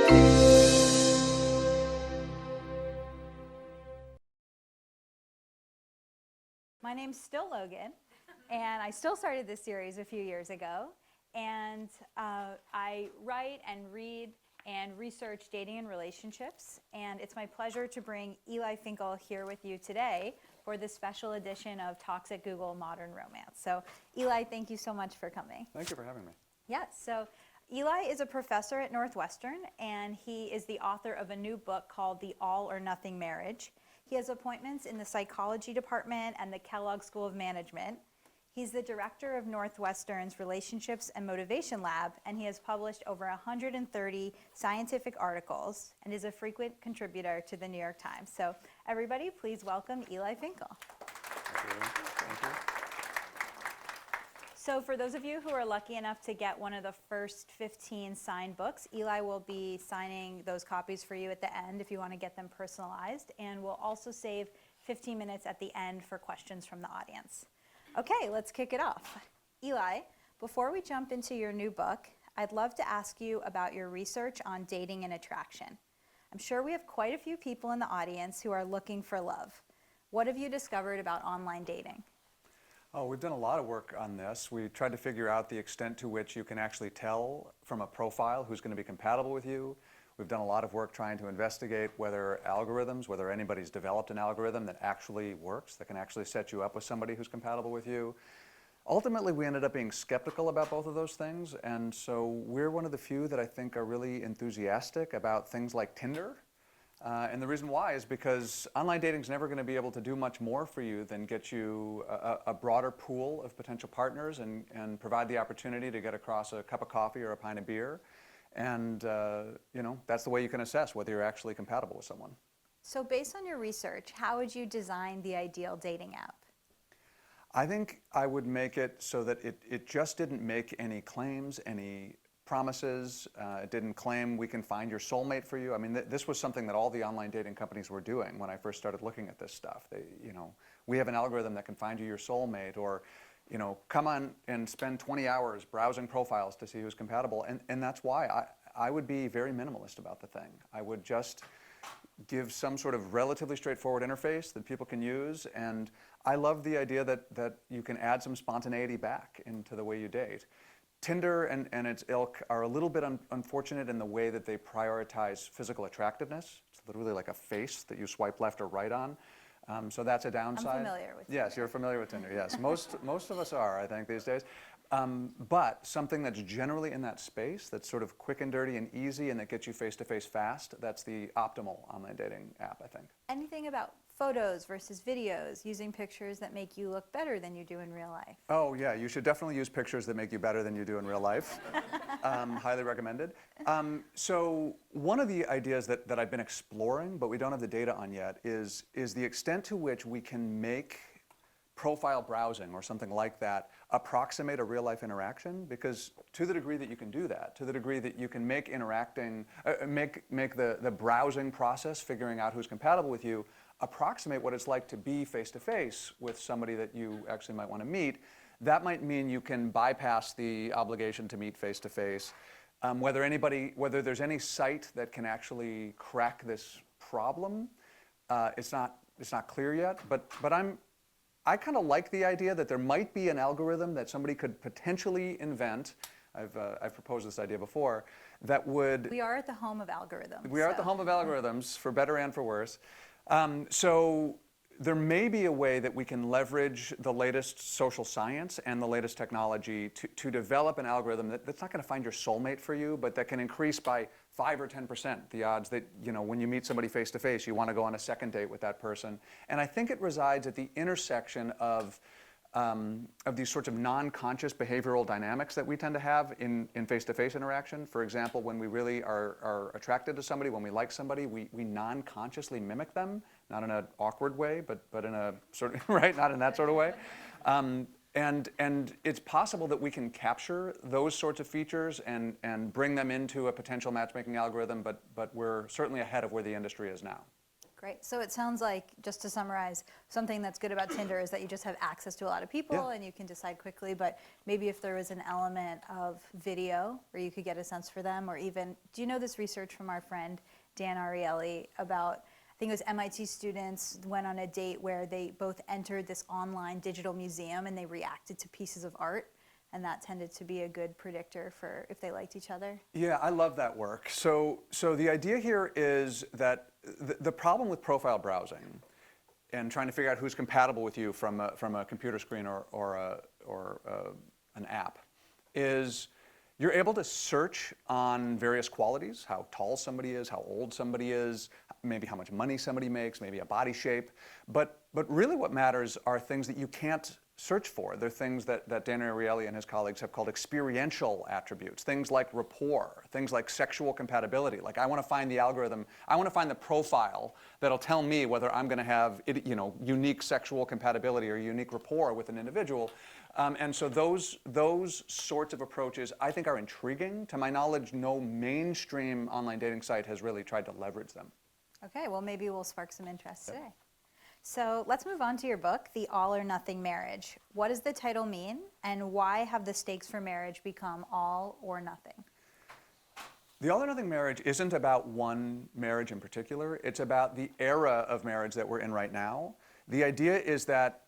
My name's still Logan, and I still started this series a few years ago, and I write and read and research dating and relationships, and it's my pleasure to bring Eli Finkel here with you today for this special edition of Talks at Google Modern Romance. So Eli, thank you so much for coming. Thank you for having me. Yes, so Eli is a professor at Northwestern, and he is the author of a new book called The All or Nothing Marriage. He has appointments in the psychology department and the Kellogg School of Management. He's the director of Northwestern's Relationships and Motivation Lab, and he has published over 130 scientific articles and is a frequent contributor to the New York Times. So everybody, please welcome Eli Finkel. Thank you. Thank you. So for those of you who are lucky enough to get one of the first 15 signed books, Eli will be signing those copies for you at the end if you want to get them personalized, and we'll also save 15 minutes at the end for questions from the audience. Okay, let's kick it off. Eli, before we jump into your new book, I'd love to ask you about your research on dating and attraction. I'm sure we have quite a few people in the audience who are looking for love. What have you discovered about online dating? Oh, we've done a lot of work on this. We tried to figure out the extent to which you can actually tell from a profile who's going to be compatible with you. We've done a lot of work trying to investigate whether anybody's developed an algorithm that actually works, that can actually set you up with somebody who's compatible with you. Ultimately, we ended up being skeptical about both of those things, and so we're one of the few that I think are really enthusiastic about things like Tinder. And the reason why is because online dating is never going to be able to do much more for you than get you a broader pool of potential partners and provide the opportunity to get across a cup of coffee or a pint of beer. And that's the way you can assess whether you're actually compatible with someone. So based on your research, how would you design the ideal dating app? I think I would make it so that it just didn't make any claims, any promises. It didn't claim we can find your soulmate for you. I mean, this was something that all the online dating companies were doing when I first started looking at this stuff. We have an algorithm that can find you your soulmate, or come on and spend 20 hours browsing profiles to see who's compatible. And that's why I would be very minimalist about the thing. I would just give some sort of relatively straightforward interface that people can use. And I love the idea that you can add some spontaneity back into the way you date. Tinder and its ilk are a little bit unfortunate in the way that they prioritize physical attractiveness. It's literally like a face that you swipe left or right on. So that's a downside. I'm familiar with Tinder. Yes, you're familiar with Tinder, yes. Most of us are, I think, these days. But something that's generally in that space, that's sort of quick and dirty and easy and that gets you face-to-face fast, that's the optimal online dating app, I think. Anything about photos versus videos, using pictures that make you look better than you do in real life? Oh yeah, you should definitely use pictures that make you better than you do in real life. Highly recommended. So one of the ideas that I've been exploring, but we don't have the data on yet, is the extent to which we can make profile browsing or something like that approximate a real-life interaction, because to the degree that you can do that, to the degree that you can make interacting, make the browsing process, figuring out who's compatible with you, approximate what it's like to be face-to-face with somebody that you actually might want to meet, that might mean you can bypass the obligation to meet face-to-face. Whether there's any site that can actually crack this problem, it's not clear yet, but I kind of like the idea that there might be an algorithm that somebody could potentially invent. I've proposed this idea before, that would... We are at the home of algorithms. We are at the home of algorithms, for better and for worse. So there may be a way that we can leverage the latest social science and the latest technology to develop an algorithm that's not going to find your soulmate for you, but that can increase by 5 or 10% the odds that, when you meet somebody face-to-face, you want to go on a second date with that person. And I think it resides at the intersection of these sorts of non-conscious behavioral dynamics that we tend to have in face-to-face interaction. For example, when we really are attracted to somebody, when we like somebody, we non-consciously mimic them, not in an awkward way, but in a sort of, right, not in that sort of way. And it's possible that we can capture those sorts of features and bring them into a potential matchmaking algorithm, but we're certainly ahead of where the industry is now. Great. So it sounds like, just to summarize, something that's good about Tinder is that you just have access to a lot of people and you can decide quickly, but maybe if there was an element of video where you could get a sense for them, or even, do you know this research from our friend Dan Ariely about, I think it was MIT students went on a date where they both entered this online digital museum and they reacted to pieces of art, and that tended to be a good predictor for if they liked each other? Yeah, I love that work. So the idea here is that the problem with profile browsing and trying to figure out who's compatible with you from a computer screen or an app is you're able to search on various qualities, how tall somebody is, how old somebody is, maybe how much money somebody makes, maybe a body shape. But really what matters are things that you can't search for. They're things that Dan Ariely and his colleagues have called experiential attributes, things like rapport, things like sexual compatibility. Like I want to find the algorithm, I want to find the profile that'll tell me whether I'm going to have unique sexual compatibility or unique rapport with an individual. And so those sorts of approaches I think are intriguing. To my knowledge, no mainstream online dating site has really tried to leverage them. Okay, well maybe we'll spark some interest today. So let's move on to your book, The All or Nothing Marriage. What does the title mean, and why have the stakes for marriage become all or nothing? The All or Nothing Marriage isn't about one marriage in particular. It's about the era of marriage that we're in right now. The idea is that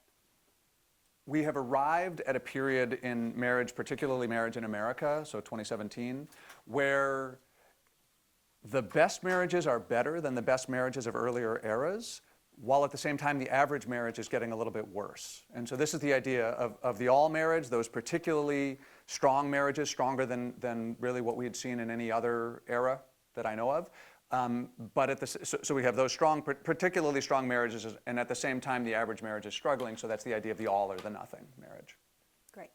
we have arrived at a period in marriage, particularly marriage in America, so 2017, where the best marriages are better than the best marriages of earlier eras, while at the same time the average marriage is getting a little bit worse. And so this is the idea of the all marriage, those particularly strong marriages, stronger than really what we had seen in any other era that I know of. But so we have those strong, particularly strong marriages, and at the same time the average marriage is struggling, so that's the idea of the all or the nothing marriage. Great.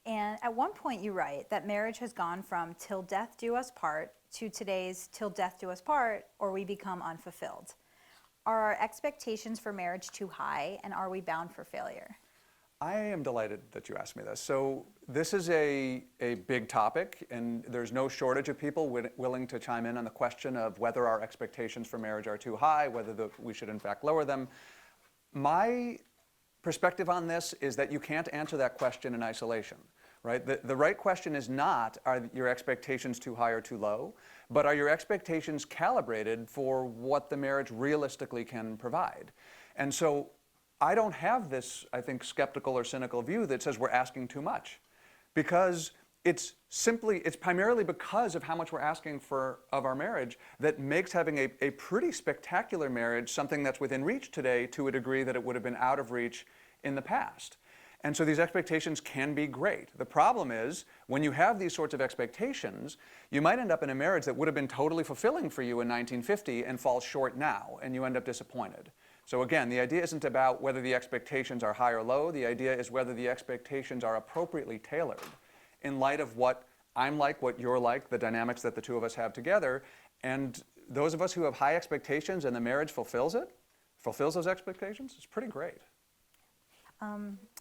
And at one point you write that marriage has gone from till death do us part to today's till death do us part, or we become unfulfilled. Are our expectations for marriage too high, and are we bound for failure? I am delighted that you asked me this. So this is a big topic, and there's no shortage of people willing to chime in on the question of whether our expectations for marriage are too high, whether we should in fact lower them. My perspective on this is that you can't answer that question in isolation. Right? The right question is not, are your expectations too high or too low, but are your expectations calibrated for what the marriage realistically can provide? And so I don't have this, I think, skeptical or cynical view that says we're asking too much, because it's primarily because of how much we're asking of our marriage that makes having a pretty spectacular marriage something that's within reach today to a degree that it would have been out of reach in the past. And so these expectations can be great. The problem is, when you have these sorts of expectations, you might end up in a marriage that would have been totally fulfilling for you in 1950 and falls short now, and you end up disappointed. So again, the idea isn't about whether the expectations are high or low. The idea is whether the expectations are appropriately tailored in light of what I'm like, what you're like, the dynamics that the two of us have together. And those of us who have high expectations and the marriage fulfills those expectations, it's pretty great.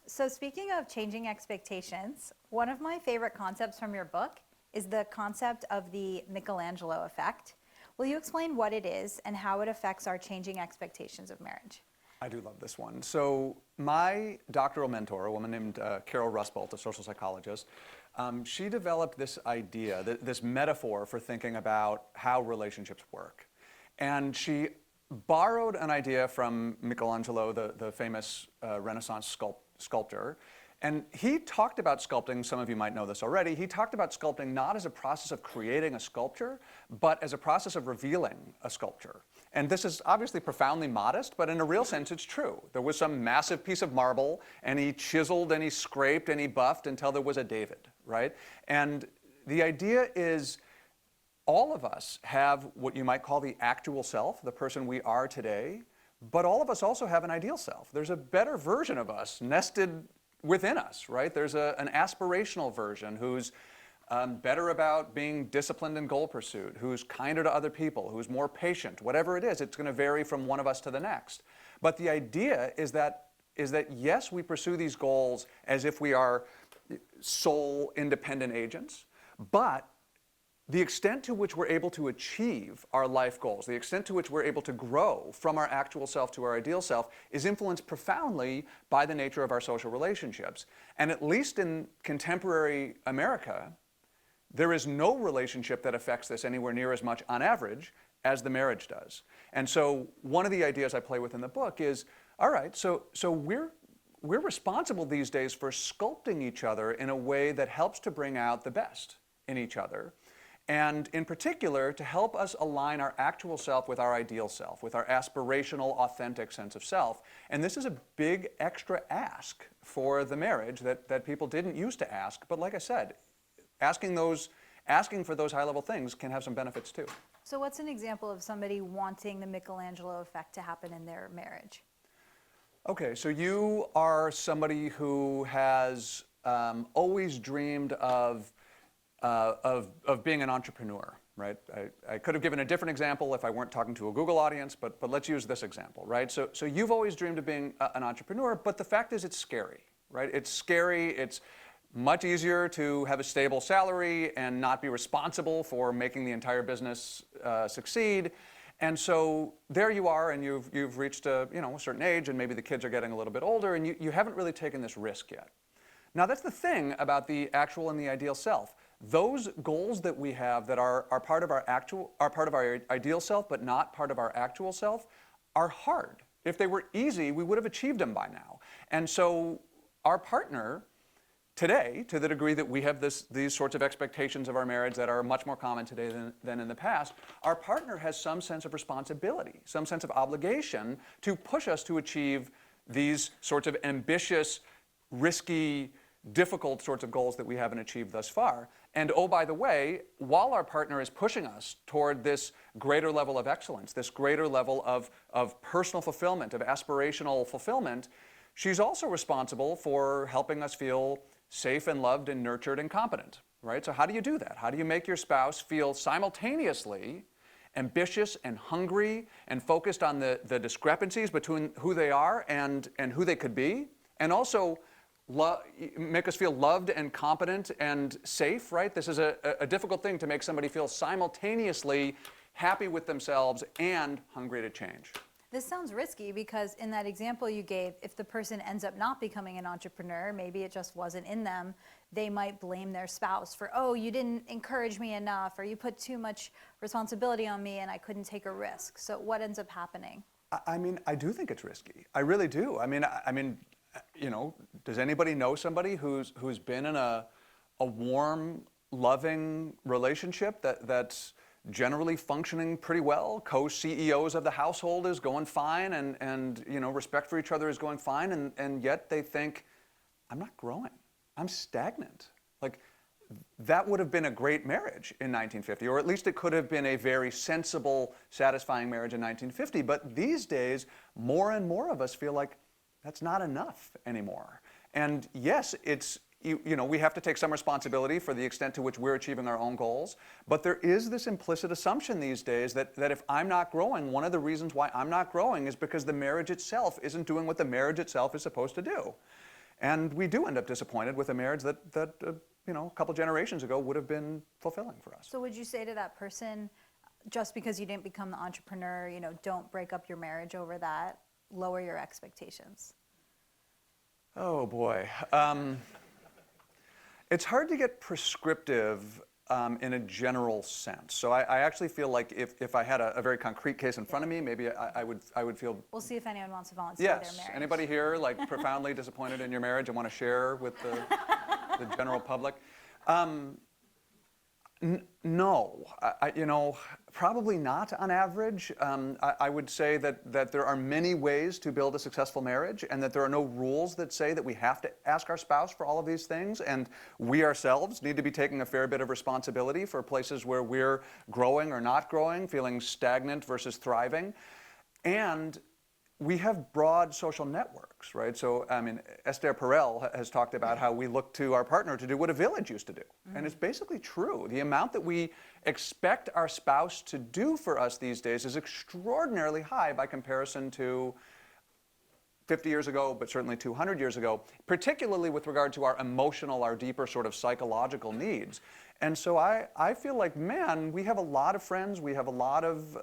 So speaking of changing expectations, one of my favorite concepts from your book is the concept of the Michelangelo effect. Will you explain what it is and how it affects our changing expectations of marriage? I do love this one. So my doctoral mentor, a woman named Carol Rusbolt, a social psychologist, she developed this idea, this metaphor for thinking about how relationships work. And she borrowed an idea from Michelangelo, the famous Renaissance sculptor. And he talked about sculpting, some of you might know this already, he talked about sculpting not as a process of creating a sculpture, but as a process of revealing a sculpture. And this is obviously profoundly modest, but in a real sense it's true. There was some massive piece of marble, and he chiseled and he scraped and he buffed until there was a David, right? And the idea is all of us have what you might call the actual self, the person we are today, but all of us also have an ideal self. There's a better version of us nested within us, right? There's an aspirational version who's better about being disciplined in goal pursuit, who's kinder to other people, who's more patient. Whatever it is, it's going to vary from one of us to the next. But the idea is that yes, we pursue these goals as if we are sole independent agents, but the extent to which we're able to achieve our life goals, the extent to which we're able to grow from our actual self to our ideal self, is influenced profoundly by the nature of our social relationships. And at least in contemporary America, there is no relationship that affects this anywhere near as much on average as the marriage does. And so one of the ideas I play with in the book is, all right, so we're responsible these days for sculpting each other in a way that helps to bring out the best in each other. And in particular, to help us align our actual self with our ideal self, with our aspirational, authentic sense of self. And this is a big extra ask for the marriage that people didn't used to ask. But like I said, asking for those high-level things can have some benefits too. So what's an example of somebody wanting the Michelangelo effect to happen in their marriage? Okay, so you are somebody who has always dreamed of being an entrepreneur, right? I could have given a different example if I weren't talking to a Google audience, but let's use this example, right? So you've always dreamed of being an entrepreneur, but the fact is it's scary, right? It's scary. It's much easier to have a stable salary and not be responsible for making the entire business succeed. And so there you are, and you've reached a certain age, and maybe the kids are getting a little bit older, and you haven't really taken this risk yet. Now that's the thing about the actual and the ideal self. Those goals that we have that are part of our ideal self, but not part of our actual self, are hard. If they were easy, we would have achieved them by now. And so our partner today, to the degree that we have these sorts of expectations of our marriage that are much more common today than in the past, our partner has some sense of responsibility, some sense of obligation to push us to achieve these sorts of ambitious, risky, difficult sorts of goals that we haven't achieved thus far. And oh, by the way, while our partner is pushing us toward this greater level of excellence, this greater level of personal fulfillment, of aspirational fulfillment, she's also responsible for helping us feel safe and loved and nurtured and competent, right? So how do you do that? How do you make your spouse feel simultaneously ambitious and hungry and focused on the discrepancies between who they are and who they could be, and also make us feel loved and competent and safe, right? This is a difficult thing to make somebody feel simultaneously happy with themselves and hungry to change. This sounds risky because in that example you gave, if the person ends up not becoming an entrepreneur, maybe it just wasn't in them, they might blame their spouse for, oh, you didn't encourage me enough, or you put too much responsibility on me and I couldn't take a risk. So what ends up happening? I mean, I do think it's risky. I really do. I mean, does anybody know somebody who's been in a warm, loving relationship that's generally functioning pretty well? Co-CEOs of the household is going fine, and respect for each other is going fine, and yet they think, I'm not growing. I'm stagnant. Like, that would have been a great marriage in 1950, or at least it could have been a very sensible, satisfying marriage in 1950. But these days, more and more of us feel like that's not enough anymore. And yes, we have to take some responsibility for the extent to which we're achieving our own goals, but there is this implicit assumption these days that if I'm not growing, one of the reasons why I'm not growing is because the marriage itself isn't doing what the marriage itself is supposed to do. And we do end up disappointed with a marriage that a couple generations ago would have been fulfilling for us. So would you say to that person, just because you didn't become the entrepreneur, don't break up your marriage over that, lower your expectations? Oh boy. It's hard to get prescriptive in a general sense. So I actually feel like if I had a very concrete case in front of me, maybe I would feel... We'll see if anyone wants to volunteer their marriage. Anybody here profoundly disappointed in your marriage and want to share with the general public? No, probably not on average. I would say that there are many ways to build a successful marriage, and that there are no rules that say that we have to ask our spouse for all of these things, and we ourselves need to be taking a fair bit of responsibility for places where we're growing or not growing, feeling stagnant versus thriving. And we have broad social networks, right? So, Esther Perel has talked about how we look to our partner to do what a village used to do. Mm-hmm. And it's basically true. The amount that we expect our spouse to do for us these days is extraordinarily high by comparison to 50 years ago, but certainly 200 years ago, particularly with regard to our emotional, our deeper sort of psychological needs. And so I feel like, man, we have a lot of friends, we have a lot of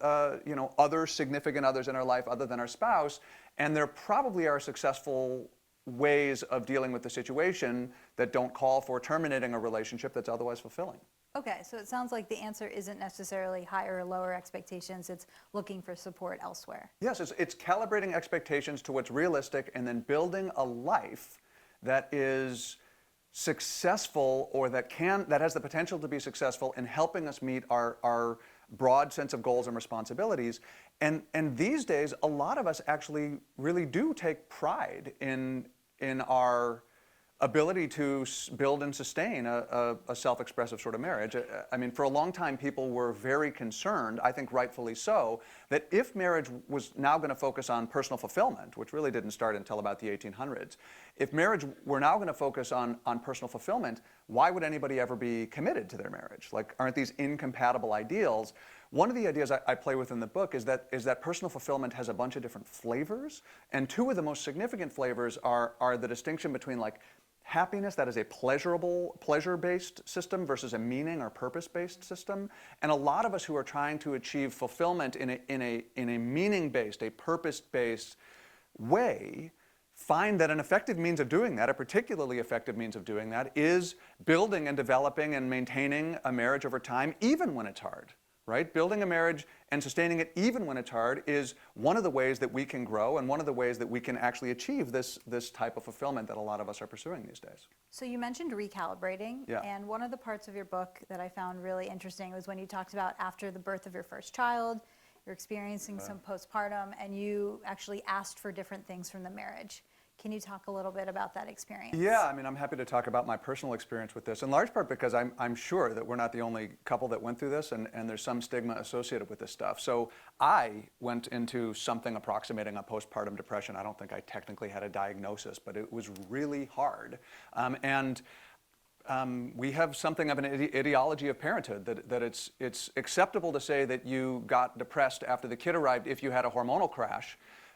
other significant others in our life other than our spouse, and there probably are successful ways of dealing with the situation that don't call for terminating a relationship that's otherwise fulfilling. Okay, so it sounds like the answer isn't necessarily higher or lower expectations, it's looking for support elsewhere. Yes, it's calibrating expectations to what's realistic and then building a life that is successful, or that has the potential to be successful in helping us meet our broad sense of goals and responsibilities. And these days, a lot of us actually really do take pride in our ability to build and sustain a self-expressive sort of marriage. I mean, for a long time, people were very concerned, I think rightfully so, that if marriage was now going to focus on personal fulfillment, which really didn't start until about the 1800s, if marriage were now going to focus on personal fulfillment, why would anybody ever be committed to their marriage? Like, aren't these incompatible ideals? One of the ideas I play with in the book is that personal fulfillment has a bunch of different flavors, and two of the most significant flavors are the distinction between, like, happiness, that is a pleasure-based system, versus a meaning or purpose-based system. And a lot of us who are trying to achieve fulfillment in a meaning-based, a purpose-based way, find that an effective means of doing that, a particularly effective means of doing that, is building and developing and maintaining a marriage over time, even when it's hard. Right? Building a marriage and sustaining it even when it's hard is one of the ways that we can grow, and one of the ways that we can actually achieve this type of fulfillment that a lot of us are pursuing these days. So you mentioned recalibrating, Yeah. and one of the parts of your book that I found really interesting was when you talked about after the birth of your first child, you're experiencing some postpartum, and you actually asked for different things from the marriage. Can you talk a little bit about that experience? Yeah, I mean, I'm happy to talk about my personal experience with this, in large part because I'm sure that we're not the only couple that went through this, and there's some stigma associated with this stuff. So I went into something approximating a postpartum depression. I don't think I technically had a diagnosis, but it was really hard. We have something of an ideology of parenthood, that it's acceptable to say that you got depressed after the kid arrived if you had a hormonal crash.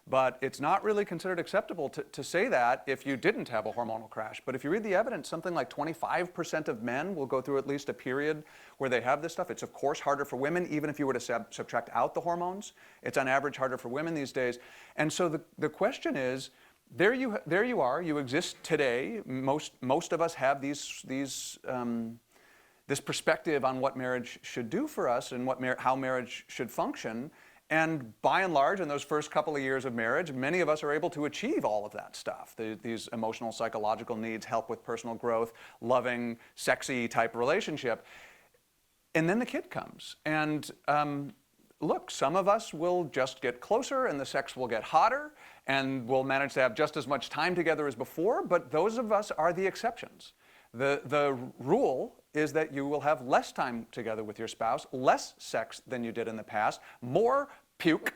But it's not really considered acceptable to say that if you didn't have a hormonal crash. But if you read the evidence, something like 25% of men will go through at least a period where they have this stuff. It's of course harder for women, even if you were to subtract out the hormones. It's on average harder for women these days. And so the question is, there you are, you exist today. Most of us have this perspective on what marriage should do for us and how marriage should function. And by and large, in those first couple of years of marriage, many of us are able to achieve all of that stuff. These emotional, psychological needs, help with personal growth, loving, sexy type relationship. And then the kid comes. And look, some of us will just get closer and the sex will get hotter and we'll manage to have just as much time together as before, but those of us are the exceptions. The rule is that you will have less time together with your spouse, less sex than you did in the past, more puke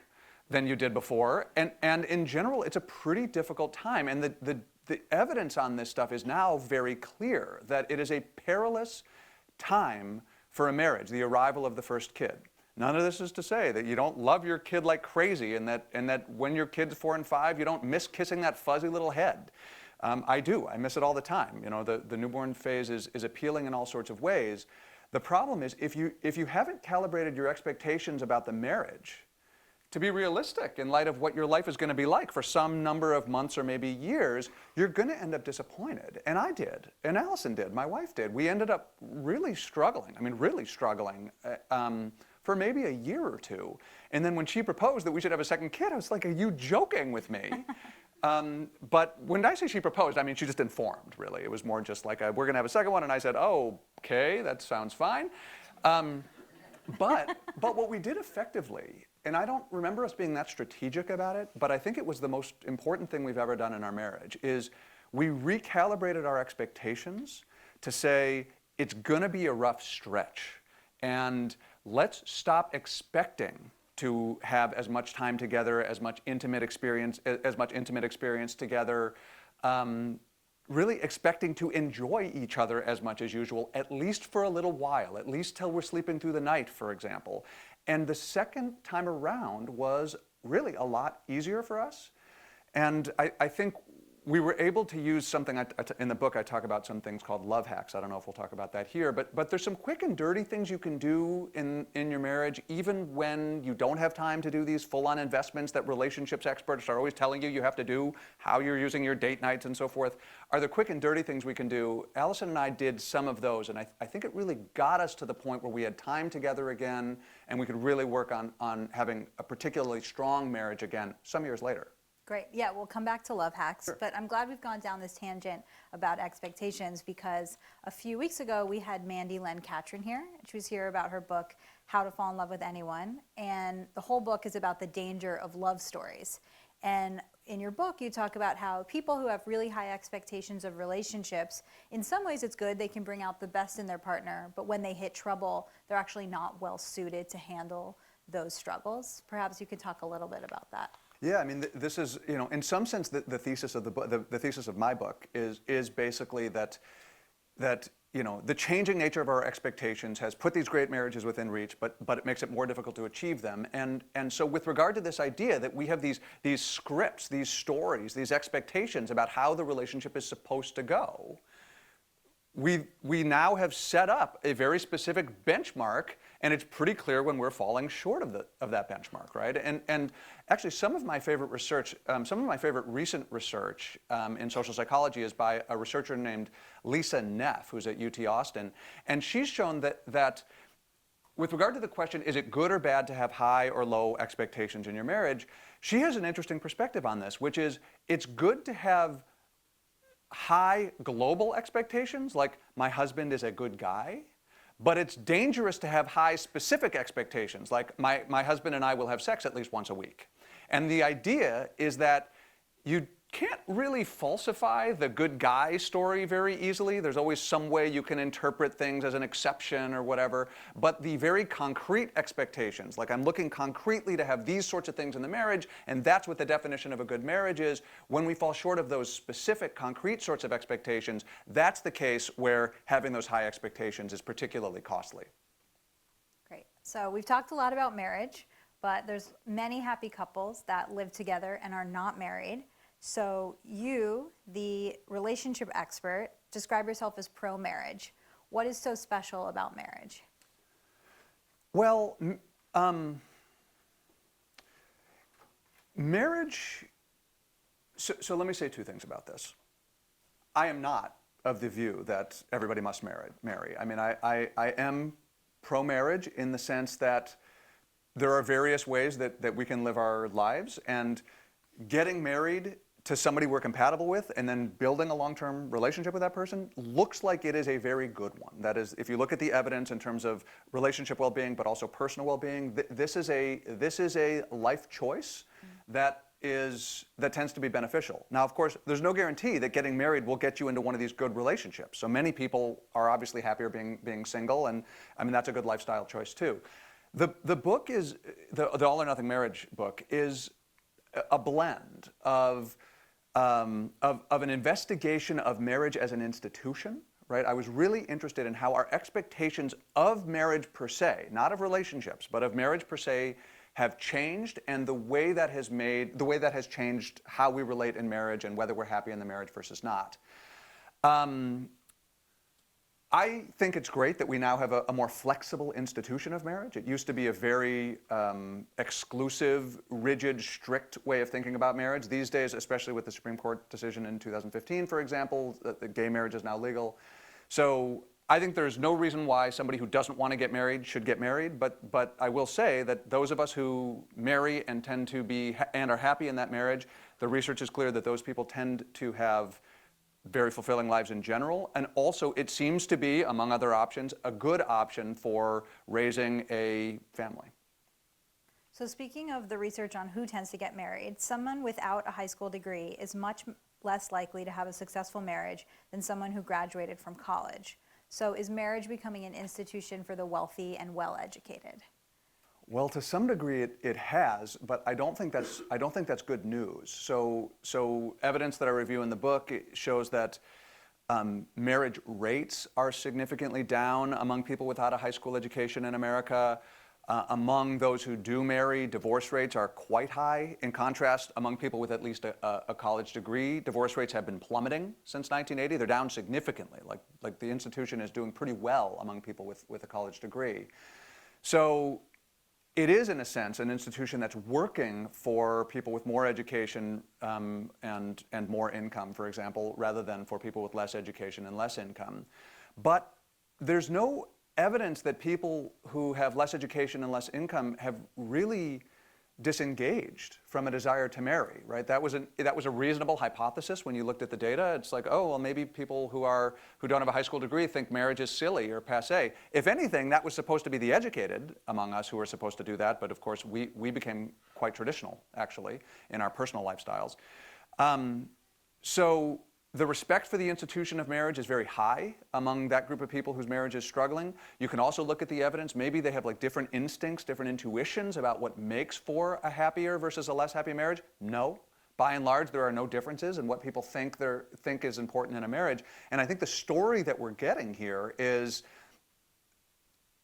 than you did before, and in general, it's a pretty difficult time. And the evidence on this stuff is now very clear, that it is a perilous time for a marriage, the arrival of the first kid. None of this is to say that you don't love your kid like crazy, and that when your kid's 4 and 5, you don't miss kissing that fuzzy little head. I do. I miss it all the time. You know, the newborn phase is appealing in all sorts of ways. The problem is, if you haven't calibrated your expectations about the marriage to be realistic in light of what your life is going to be like for some number of months or maybe years, you're going to end up disappointed. And I did. And Allison did. My wife did. We ended up really struggling. I mean, really struggling for maybe a year or two. And then when she proposed that we should have a second kid, I was like, are you joking with me? But when I say she proposed, I mean, she just informed, really. It was more just like, we're going to have a second one. And I said, oh, okay, that sounds fine. But what we did effectively, and I don't remember us being that strategic about it, but I think it was the most important thing we've ever done in our marriage, is we recalibrated our expectations to say, it's going to be a rough stretch. And let's stop expecting to have as much time together, as much intimate experience together, really expecting to enjoy each other as much as usual, at least for a little while, at least till we're sleeping through the night, for example. And the second time around was really a lot easier for us. And I think we were able to use something, in the book I talk about some things called love hacks. I don't know if we'll talk about that here, but there's some quick and dirty things you can do in your marriage, even when you don't have time to do these full-on investments that relationships experts are always telling you have to do, how you're using your date nights and so forth. Are there quick and dirty things we can do? Allison and I did some of those, and I think it really got us to the point where we had time together again, and we could really work on having a particularly strong marriage again some years later. Great. Yeah, we'll come back to love hacks, Sure. but I'm glad we've gone down this tangent about expectations, because a few weeks ago we had Mandy Len Catron here. She was here about her book, How to Fall in Love with Anyone, and the whole book is about the danger of love stories. And in your book, you talk about how people who have really high expectations of relationships, in some ways it's good, they can bring out the best in their partner, but when they hit trouble, they're actually not well suited to handle those struggles. Perhaps you could talk a little bit about that. Yeah, I mean, this is, in some sense, the thesis of the thesis of my book is basically that the changing nature of our expectations has put these great marriages within reach, but it makes it more difficult to achieve them. And so, with regard to this idea that we have these scripts, these stories, these expectations about how the relationship is supposed to go, we now have set up a very specific benchmark, and it's pretty clear when we're falling short of that benchmark, right? And actually, some of my favorite research, some of my favorite recent research in social psychology is by a researcher named Lisa Neff, who's at UT Austin, and she's shown that with regard to the question, is it good or bad to have high or low expectations in your marriage, she has an interesting perspective on this, which is it's good to have high global expectations, like my husband is a good guy, but it's dangerous to have high specific expectations, like my husband and I will have sex at least once a week. And the idea is that you can't really falsify the good guy story very easily. There's always some way you can interpret things as an exception or whatever. But the very concrete expectations, like I'm looking concretely to have these sorts of things in the marriage, and that's what the definition of a good marriage is. When we fall short of those specific, concrete sorts of expectations, that's the case where having those high expectations is particularly costly. Great. So we've talked a lot about marriage, but there's many happy couples that live together and are not married. So you, the relationship expert, describe yourself as pro-marriage. What is so special about marriage? Well, marriage, so let me say two things about this. I am not of the view that everybody must marry. I mean, I am pro-marriage in the sense that there are various ways that we can live our lives, and getting married to somebody we're compatible with and then building a long-term relationship with that person looks like it is a very good one. That is, if you look at the evidence in terms of relationship well-being, but also personal well-being, this is a life choice that tends to be beneficial. Now, of course, there's no guarantee that getting married will get you into one of these good relationships. So many people are obviously happier being single, and I mean, that's a good lifestyle choice too. The book is, the All or Nothing Marriage book is a blend of an investigation of marriage as an institution, right? I was really interested in how our expectations of marriage per se, not of relationships, but of marriage per se, have changed, and the way that has changed how we relate in marriage and whether we're happy in the marriage versus not. I think it's great that we now have a more flexible institution of marriage. It used to be a very exclusive, rigid, strict way of thinking about marriage. These days, especially with the Supreme Court decision in 2015, for example, that gay marriage is now legal. So I think there's no reason why somebody who doesn't want to get married should get married, but I will say that those of us who marry and tend to be and are happy in that marriage, the research is clear that those people tend to have very fulfilling lives in general, and also it seems to be, among other options, a good option for raising a family. So speaking of the research on who tends to get married, someone without a high school degree is much less likely to have a successful marriage than someone who graduated from college. So is marriage becoming an institution for the wealthy and well-educated? Well, to some degree it has, but I don't think that's good news. So evidence that I review in the book shows that marriage rates are significantly down among people without a high school education in America. Among those who do marry, divorce rates are quite high. In contrast, among people with at least a college degree, divorce rates have been plummeting since 1980. They're down significantly. Like the institution is doing pretty well among people with a college degree. So it is, in a sense, an institution that's working for people with more education and more income, for example, rather than for people with less education and less income. But there's no evidence that people who have less education and less income have really disengaged from a desire to marry, right? That was a reasonable hypothesis when you looked at the data. It's like, oh, well, maybe people who don't have a high school degree think marriage is silly or passé. If anything, that was supposed to be the educated among us who were supposed to do that, but of course we became quite traditional, actually, in our personal lifestyles. So the respect for the institution of marriage is very high among that group of people whose marriage is struggling. You can also look at the evidence. Maybe they have like different instincts, different intuitions about what makes for a happier versus a less happy marriage. No. By and large, there are no differences in what people think is important in a marriage. And I think the story that we're getting here is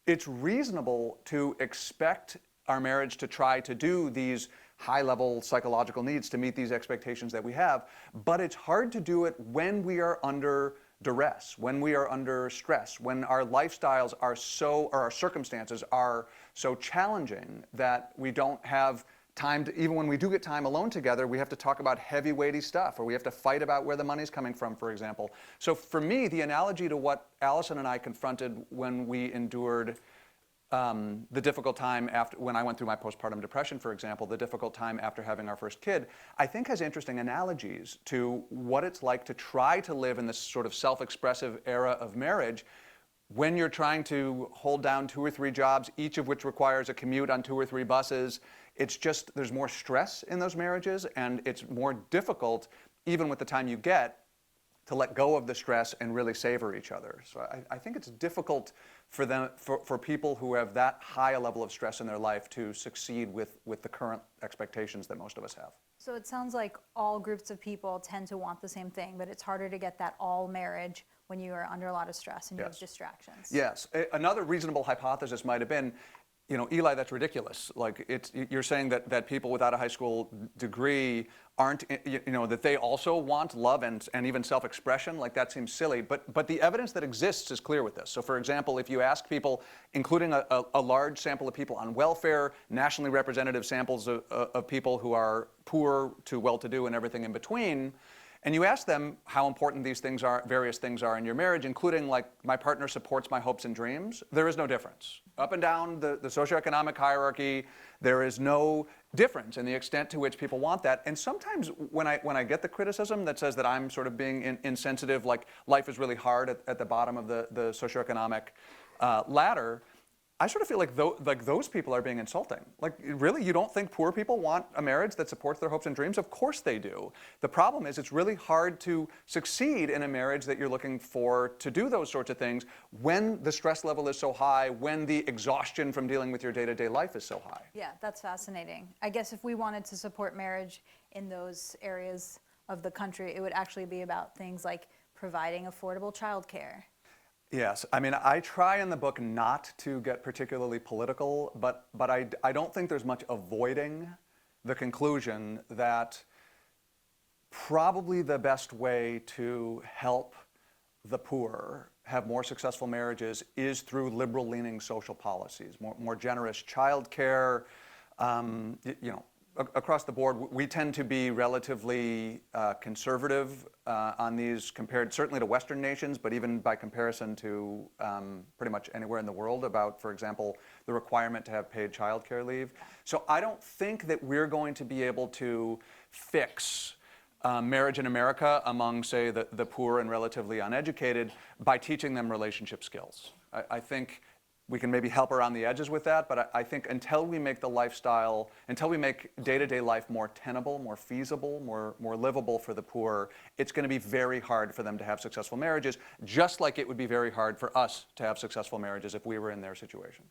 it's reasonable to expect our marriage to try to do these high-level psychological needs to meet these expectations that we have, but it's hard to do it when we are under duress, when we are under stress, when our lifestyles are or our circumstances are so challenging that we don't have time to, even when we do get time alone together, we have to talk about heavy, weighty stuff, or we have to fight about where the money's coming from, for example. So for me, the analogy to what Allison and I confronted when we endured the difficult time when I went through my postpartum depression, for example, the difficult time after having our first kid, I think has interesting analogies to what it's like to try to live in this sort of self-expressive era of marriage when you're trying to hold down 2 or 3 jobs, each of which requires a commute on 2 or 3 buses. It's just, there's more stress in those marriages, and it's more difficult, even with the time you get, to let go of the stress and really savor each other. So I think it's difficult for people who have that high a level of stress in their life to succeed with the current expectations that most of us have. So it sounds like all groups of people tend to want the same thing, but it's harder to get that all marriage when you are under a lot of stress and you have distractions. Yes. Another reasonable hypothesis might have been, Eli, that's ridiculous. Like, you're saying that people without a high school degree aren't, that they also want love and even self-expression. Like, that seems silly. But the evidence that exists is clear with this. So, for example, if you ask people, including a large sample of people on welfare, nationally representative samples of people who are poor to well-to-do and everything in between, and you ask them how important these things are, various things are in your marriage, including like, my partner supports my hopes and dreams, there is no difference. Up and down the socioeconomic hierarchy, there is no difference in the extent to which people want that. And sometimes when I get the criticism that says that I'm sort of being insensitive, like life is really hard at the bottom of the socioeconomic ladder, I sort of feel like those people are being insulting. Like, really, you don't think poor people want a marriage that supports their hopes and dreams? Of course they do. The problem is it's really hard to succeed in a marriage that you're looking for to do those sorts of things when the stress level is so high, when the exhaustion from dealing with your day-to-day life is so high. Yeah, that's fascinating. I guess if we wanted to support marriage in those areas of the country, it would actually be about things like providing affordable childcare. Yes, I mean, I try in the book not to get particularly political, but I don't think there's much avoiding the conclusion that probably the best way to help the poor have more successful marriages is through liberal-leaning social policies, more generous child care. Across the board, we tend to be relatively conservative on these compared certainly to Western nations, but even by comparison to pretty much anywhere in the world about, for example, the requirement to have paid child care leave. So I don't think that we're going to be able to fix marriage in America among, say, the poor and relatively uneducated by teaching them relationship skills. I think we can maybe help around the edges with that, but I think until we make day-to-day life more tenable, more feasible, more livable for the poor, it's going to be very hard for them to have successful marriages, just like it would be very hard for us to have successful marriages if we were in their situation.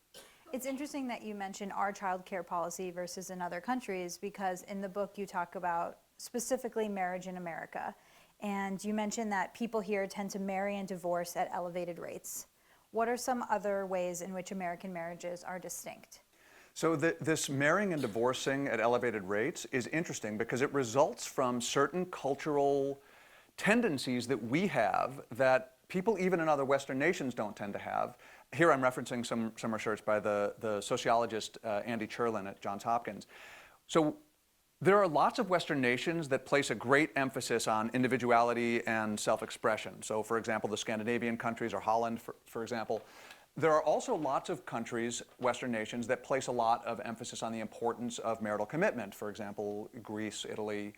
It's interesting that you mention our child care policy versus in other countries, because in the book you talk about specifically marriage in America, and you mention that people here tend to marry and divorce at elevated rates. What are some other ways in which American marriages are distinct? So this marrying and divorcing at elevated rates is interesting because it results from certain cultural tendencies that we have that people even in other Western nations don't tend to have. Here I'm referencing some research by the sociologist Andy Cherlin at Johns Hopkins. So there are lots of Western nations that place a great emphasis on individuality and self-expression. So for example, the Scandinavian countries or Holland, for example. There are also lots of countries, Western nations, that place a lot of emphasis on the importance of marital commitment. For example, Greece, Italy.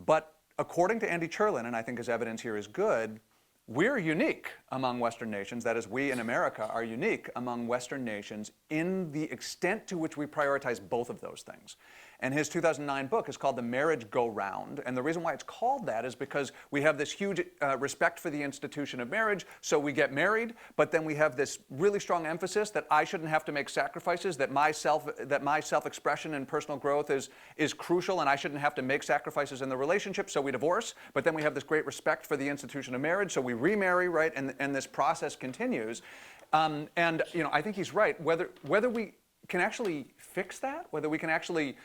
But according to Andy Cherlin, and I think his evidence here is good, we're unique among Western nations. That is, we in America are unique among Western nations in the extent to which we prioritize both of those things. And his 2009 book is called The Marriage Go-Round. And the reason why it's called that is because we have this huge respect for the institution of marriage, so we get married, but then we have this really strong emphasis that I shouldn't have to make sacrifices, that my self-expression and personal growth is crucial, and I shouldn't have to make sacrifices in the relationship, so we divorce. But then we have this great respect for the institution of marriage, so we remarry, right? And this process continues. And I think he's right. Whether we can actually fix that, whether we can actually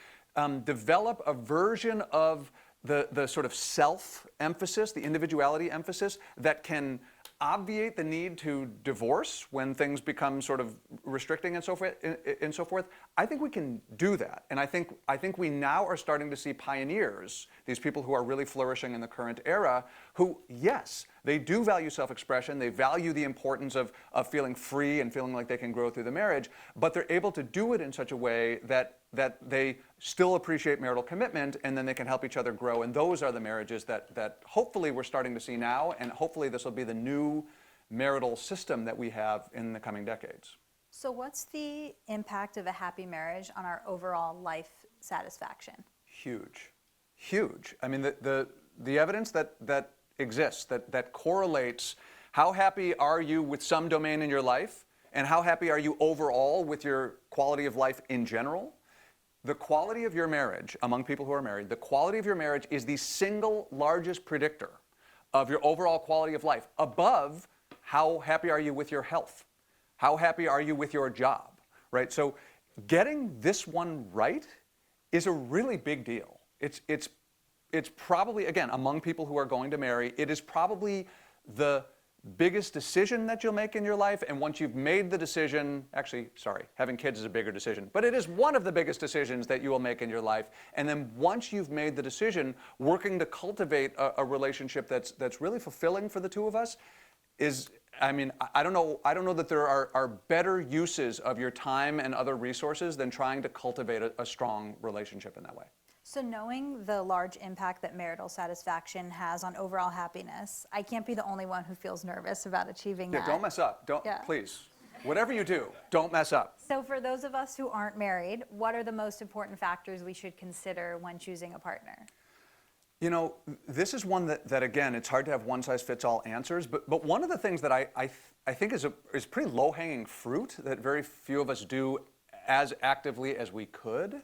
develop a version of the sort of self-emphasis, the individuality emphasis that can obviate the need to divorce when things become sort of restricting and so forth. I think we can do that. And I think we now are starting to see pioneers, these people who are really flourishing in the current era, who, yes, they do value self-expression, they value the importance of feeling free and feeling like they can grow through the marriage, but they're able to do it in such a way that they still appreciate marital commitment, and then they can help each other grow. And those are the marriages that hopefully we're starting to see now, and hopefully this will be the new marital system that we have in the coming decades. So what's the impact of a happy marriage on our overall life satisfaction? Huge. Huge. I mean, the evidence that exists, that correlates how happy are you with some domain in your life, and how happy are you overall with your quality of life in general. The quality of your marriage, among people who are married, the quality of your marriage is the single largest predictor of your overall quality of life, above how happy are you with your health, how happy are you with your job, right? So getting this one right is a really big deal. It's probably, again, among people who are going to marry, it is probably the biggest decision that you'll make in your life. And once you've made the decision, actually, sorry, having kids is a bigger decision, but it is one of the biggest decisions that you will make in your life. And then once you've made the decision, working to cultivate a relationship that's really fulfilling for the two of us is, I mean, I don't know that there are better uses of your time and other resources than trying to cultivate a strong relationship in that way. So knowing the large impact that marital satisfaction has on overall happiness, I can't be the only one who feels nervous about achieving that. Yeah, don't mess up. Please. Whatever you do, don't mess up. So for those of us who aren't married, what are the most important factors we should consider when choosing a partner? You know, this is one that again, it's hard to have one-size-fits-all answers, but one of the things that I think is pretty low-hanging fruit that very few of us do as actively as we could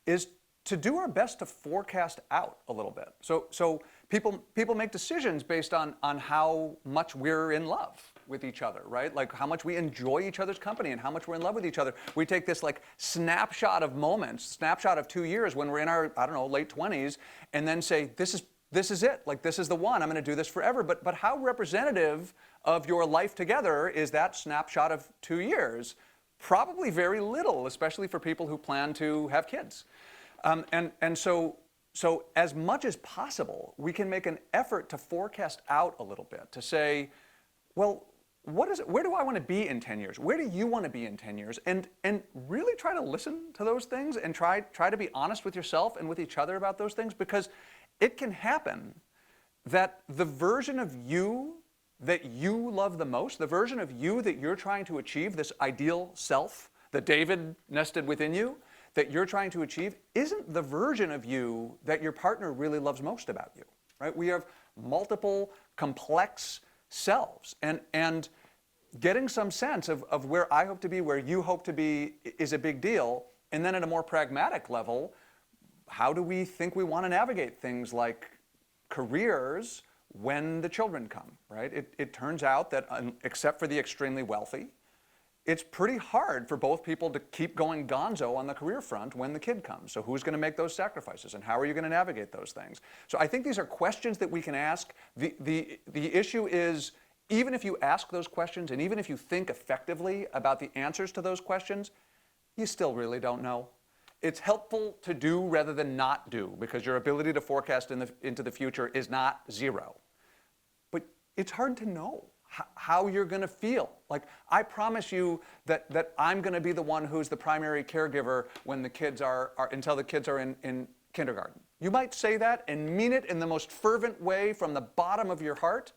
is to do our best to forecast out a little bit. So people make decisions based on how much we're in love with each other, right? Like how much we enjoy each other's company and how much we're in love with each other. We take this like snapshot of moments, snapshot of 2 years when we're in our, I don't know, late 20s, and then say, this is it, like this is the one, I'm gonna do this forever. But how representative of your life together is that snapshot of 2 years? Probably very little, especially for people who plan to have kids. And so as much as possible, we can make an effort to forecast out a little bit, to say, well, where do I want to be in 10 years? Where do you want to be in 10 years? And really try to listen to those things and try to be honest with yourself and with each other about those things, because it can happen that the version of you that you love the most, the version of you that you're trying to achieve, this ideal self that David nested within you, that you're trying to achieve isn't the version of you that your partner really loves most about you, right? We have multiple complex selves, and getting some sense of where I hope to be, where you hope to be is a big deal. And then at a more pragmatic level, how do we think we want to navigate things like careers when the children come, right? It turns out that except for the extremely wealthy, it's pretty hard for both people to keep going gonzo on the career front when the kid comes. So who's going to make those sacrifices, and how are you going to navigate those things? So I think these are questions that we can ask. The issue is, even if you ask those questions and even if you think effectively about the answers to those questions, you still really don't know. It's helpful to do rather than not do, because your ability to forecast into the future is not zero. But it's hard to know how you're going to feel. Like, I promise you that I'm going to be the one who's the primary caregiver when the kids until the kids are in kindergarten. You might say that and mean it in the most fervent way from the bottom of your heart,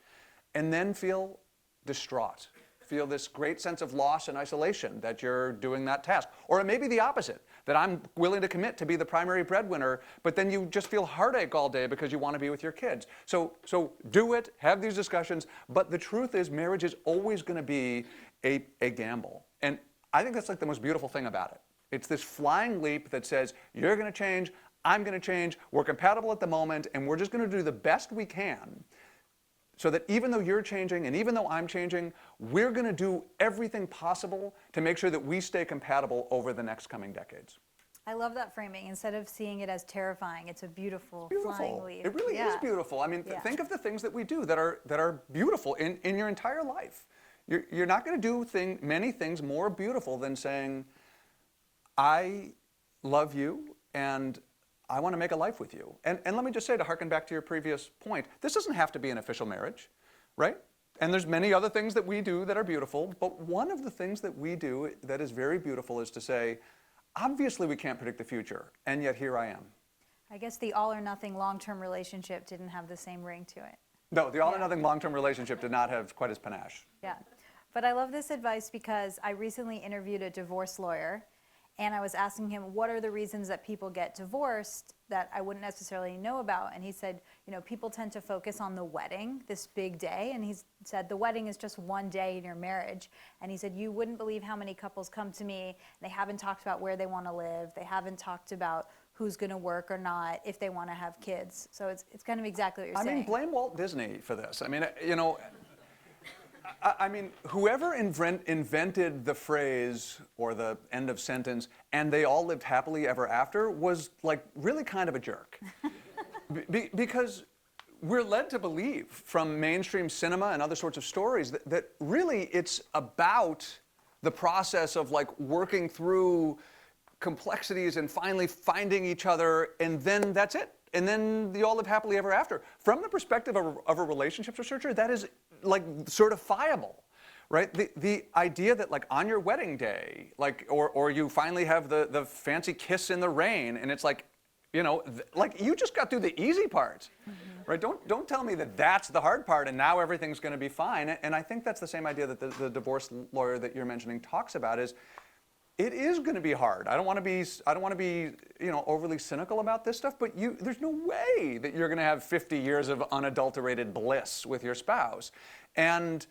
and then feel distraught. Feel this great sense of loss and isolation that you're doing that task. Or it may be the opposite, that I'm willing to commit to be the primary breadwinner, but then you just feel heartache all day because you want to be with your kids. So do it, have these discussions, but the truth is marriage is always going to be a gamble. And I think that's like the most beautiful thing about it. It's this flying leap that says, you're going to change, I'm going to change, we're compatible at the moment, and we're just going to do the best we can, so that even though you're changing and even though I'm changing, we're going to do everything possible to make sure that we stay compatible over the next coming decades. I love that framing. Instead of seeing it as terrifying, it's a beautiful flying leap. It really is beautiful. I mean, think of the things that we do that are beautiful in your entire life. You're not going to do many things more beautiful than saying, I love you and I want to make a life with you. And let me just say, to harken back to your previous point, this doesn't have to be an official marriage, right? And there's many other things that we do that are beautiful, but one of the things that we do that is very beautiful is to say, obviously we can't predict the future, and yet here I am. I guess the all or nothing long-term relationship didn't have the same ring to it. No, the all or nothing long-term relationship did not have quite as panache. Yeah, but I love this advice because I recently interviewed a divorce lawyer, and I was asking him, what are the reasons that people get divorced that I wouldn't necessarily know about? And he said, people tend to focus on the wedding, this big day. And he said, the wedding is just one day in your marriage. And he said, you wouldn't believe how many couples come to me, and they haven't talked about where they want to live. They haven't talked about who's going to work or not, if they want to have kids. So it's kind of exactly what you're saying. I mean, blame Walt Disney for this. I mean, whoever invented the phrase or the end of sentence, and they all lived happily ever after, was like really kind of a jerk. Because we're led to believe from mainstream cinema and other sorts of stories that really it's about the process of like working through complexities and finally finding each other, and then that's it. And then you all live happily ever after. From the perspective of a relationships researcher, that is like certifiable, right? The idea that like on your wedding day, like, or you finally have the fancy kiss in the rain, and it's like, like you just got through the easy part, right? Don't tell me that that's the hard part and now everything's going to be fine. And I think that's the same idea that the divorce lawyer that you're mentioning talks about is, it is going to be hard. I don't want to be, overly cynical about this stuff, but there's no way that you're going to have 50 years of unadulterated bliss with your spouse. And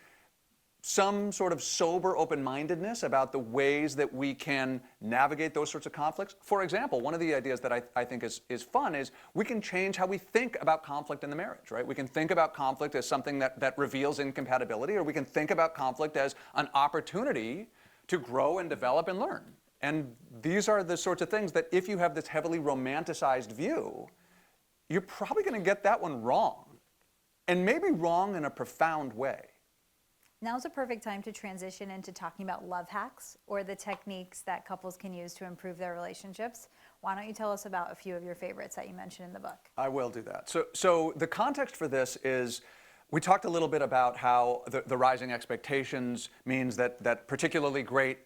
some sort of sober open-mindedness about the ways that we can navigate those sorts of conflicts. For example, one of the ideas that I think is fun is we can change how we think about conflict in the marriage, right? We can think about conflict as something that reveals incompatibility, or we can think about conflict as an opportunity to grow and develop and learn. And these are the sorts of things that if you have this heavily romanticized view, you're probably going to get that one wrong. And maybe wrong in a profound way. Now's a perfect time to transition into talking about love hacks, or the techniques that couples can use to improve their relationships. Why don't you tell us about a few of your favorites that you mentioned in the book? I will do that. So the context for this is, we talked a little bit about how the rising expectations means that particularly great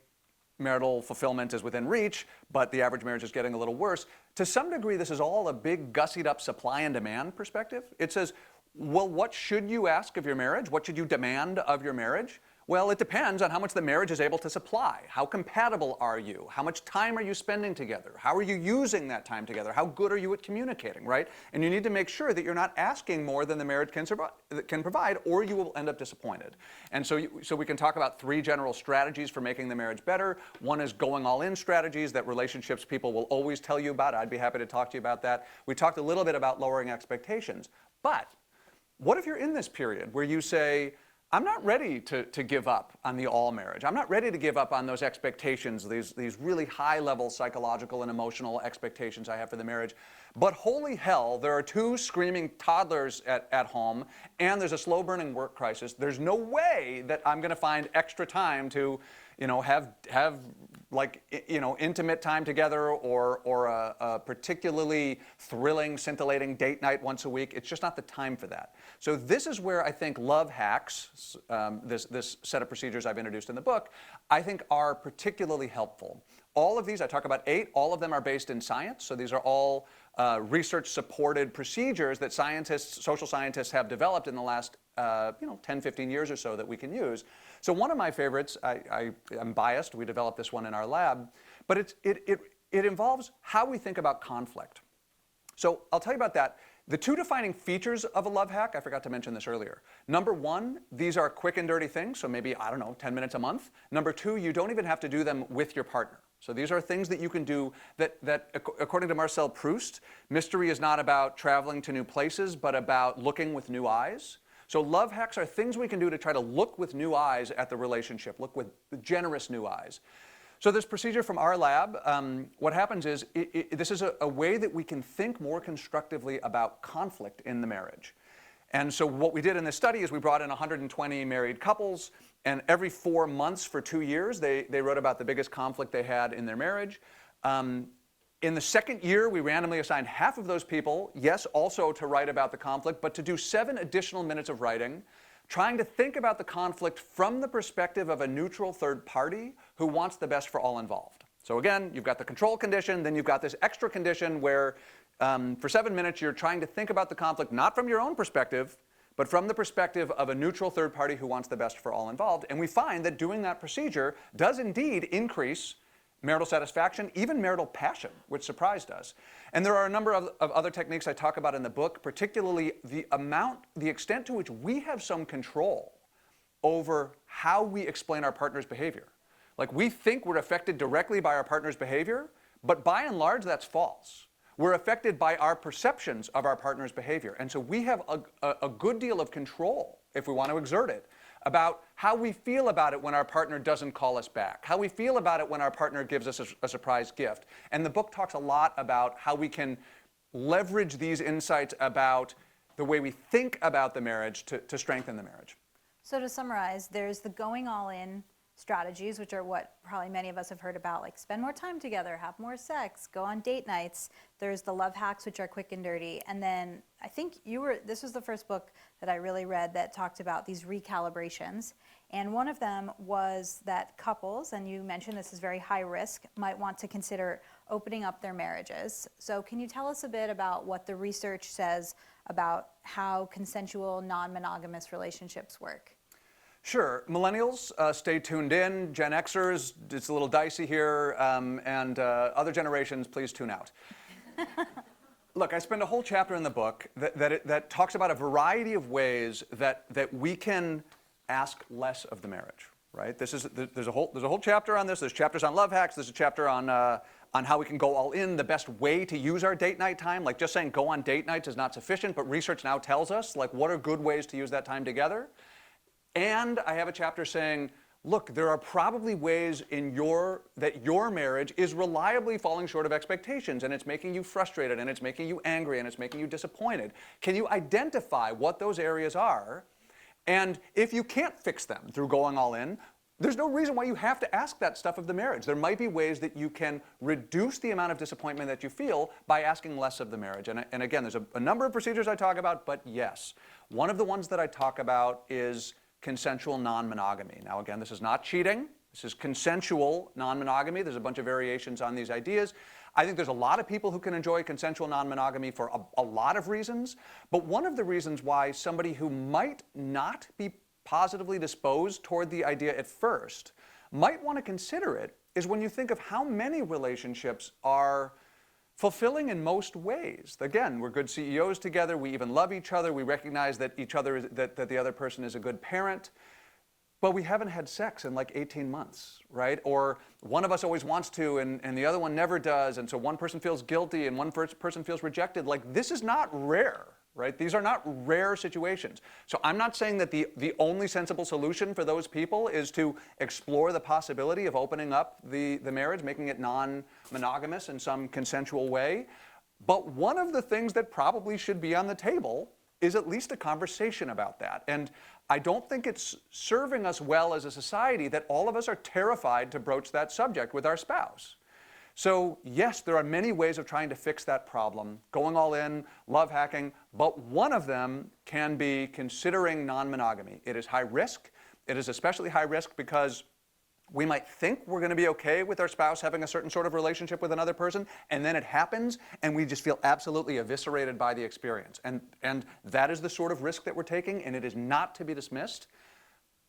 marital fulfillment is within reach, but the average marriage is getting a little worse. To some degree, this is all a big gussied up supply and demand perspective. It says, well, what should you ask of your marriage? What should you demand of your marriage? Well, it depends on how much the marriage is able to supply. How compatible are you? How much time are you spending together? How are you using that time together? How good are you at communicating, right? And you need to make sure that you're not asking more than the marriage can provide, or you will end up disappointed. And so we can talk about 3 general strategies for making the marriage better. One is going all in strategies that relationships people will always tell you about. I'd be happy to talk to you about that. We talked a little bit about lowering expectations. But what if you're in this period where you say, I'm not ready to give up on the all marriage. I'm not ready to give up on those expectations, these really high-level psychological and emotional expectations I have for the marriage. But holy hell, there are two screaming toddlers at home, and there's a slow-burning work crisis. There's no way that I'm going to find extra time to, have like, intimate time together or a particularly thrilling, scintillating date night once a week. It's just not the time for that. So this is where I think love hacks, this set of procedures I've introduced in the book, I think are particularly helpful. All of these, I talk about 8, all of them are based in science. So these are all research-supported procedures that social scientists have developed in the last 10, 15 years or so that we can use. So one of my favorites, I'm biased, we developed this one in our lab, but it involves how we think about conflict. So I'll tell you about that. The 2 defining features of a love hack, I forgot to mention this earlier. Number 1, these are quick and dirty things, so maybe, 10 minutes a month. Number 2, you don't even have to do them with your partner. So these are things that you can do that according to Marcel Proust, mystery is not about traveling to new places, but about looking with new eyes. So love hacks are things we can do to try to look with new eyes at the relationship, look with generous new eyes. So this procedure from our lab, what happens is, this is a way that we can think more constructively about conflict in the marriage. And so what we did in this study is we brought in 120 married couples, and every 4 months for 2 years, they wrote about the biggest conflict they had in their marriage. In the second year, we randomly assigned half of those people, yes, also to write about the conflict, but to do 7 additional minutes of writing, trying to think about the conflict from the perspective of a neutral third party who wants the best for all involved. So again, you've got the control condition, then you've got this extra condition where for 7 minutes you're trying to think about the conflict not from your own perspective, but from the perspective of a neutral third party who wants the best for all involved. And we find that doing that procedure does indeed increase marital satisfaction, even marital passion, which surprised us. And there are a number of other techniques I talk about in the book, particularly the extent to which we have some control over how we explain our partner's behavior. Like, we think we're affected directly by our partner's behavior, but by and large that's false. We're affected by our perceptions of our partner's behavior. And so we have a good deal of control, if we want to exert it, about how we feel about it when our partner doesn't call us back, how we feel about it when our partner gives us a surprise gift. And the book talks a lot about how we can leverage these insights about the way we think about the marriage to strengthen the marriage. So to summarize, there's the going all in strategies, which are what probably many of us have heard about, like spend more time together, have more sex, go on date nights. There's the love hacks, which are quick and dirty. And then I think this was the first book that I really read that talked about these recalibrations. And one of them was that couples, and you mentioned this is very high risk, might want to consider opening up their marriages. So can you tell us a bit about what the research says about how consensual non-monogamous relationships work? Sure. Millennials, stay tuned in. Gen Xers, it's a little dicey here. And other generations, please tune out. Look, I spend a whole chapter in the book that talks about a variety of ways that we can ask less of the marriage, right? There's a whole chapter on this. There's chapters on love hacks. There's a chapter on how we can go all in, the best way to use our date night time. Like, just saying go on date nights is not sufficient, but research now tells us, like, what are good ways to use that time together? And I have a chapter saying, look, there are probably ways that your marriage is reliably falling short of expectations, and it's making you frustrated, and it's making you angry, and it's making you disappointed. Can you identify what those areas are? And if you can't fix them through going all in, there's no reason why you have to ask that stuff of the marriage. There might be ways that you can reduce the amount of disappointment that you feel by asking less of the marriage. And again, there's a number of procedures I talk about, but yes, one of the ones that I talk about is consensual non-monogamy. Now again, this is not cheating. This is consensual non-monogamy. There's a bunch of variations on these ideas. I think there's a lot of people who can enjoy consensual non-monogamy for a lot of reasons. But one of the reasons why somebody who might not be positively disposed toward the idea at first might want to consider it is when you think of how many relationships are fulfilling in most ways. Again, we're good CEOs together. We even love each other. We recognize that that the other person is a good parent. But we haven't had sex in like 18 months, right? Or one of us always wants to and the other one never does. And so one person feels guilty and one person feels rejected. Like, this is not rare, right? These are not rare situations. So I'm not saying that the only sensible solution for those people is to explore the possibility of opening up the marriage, making it non-monogamous in some consensual way. But one of the things that probably should be on the table is at least a conversation about that. And I don't think it's serving us well as a society that all of us are terrified to broach that subject with our spouse. So yes, there are many ways of trying to fix that problem, going all in, love hacking, but one of them can be considering non-monogamy. It is high risk. It is especially high risk because we might think we're going to be okay with our spouse having a certain sort of relationship with another person, and then it happens, and we just feel absolutely eviscerated by the experience. And that is the sort of risk that we're taking, and it is not to be dismissed.